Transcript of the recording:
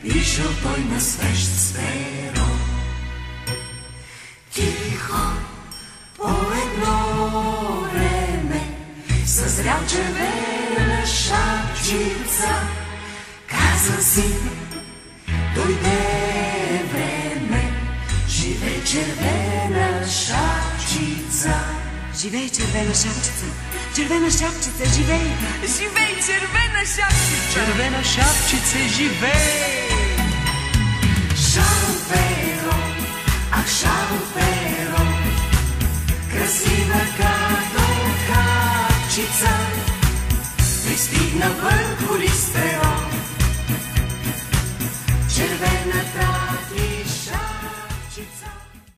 Išel той на свещ с перо. Тихо, по едно време, съзрял червена шапчица. Каза си, дойде време, живей червена шапчица. Живей, червена шапчица, червена шапчица, живей! Живей, червена шапчица! Червена шапчице, живей! Шало перо, ах шало перо, красива като капчица, пристигна върху листера.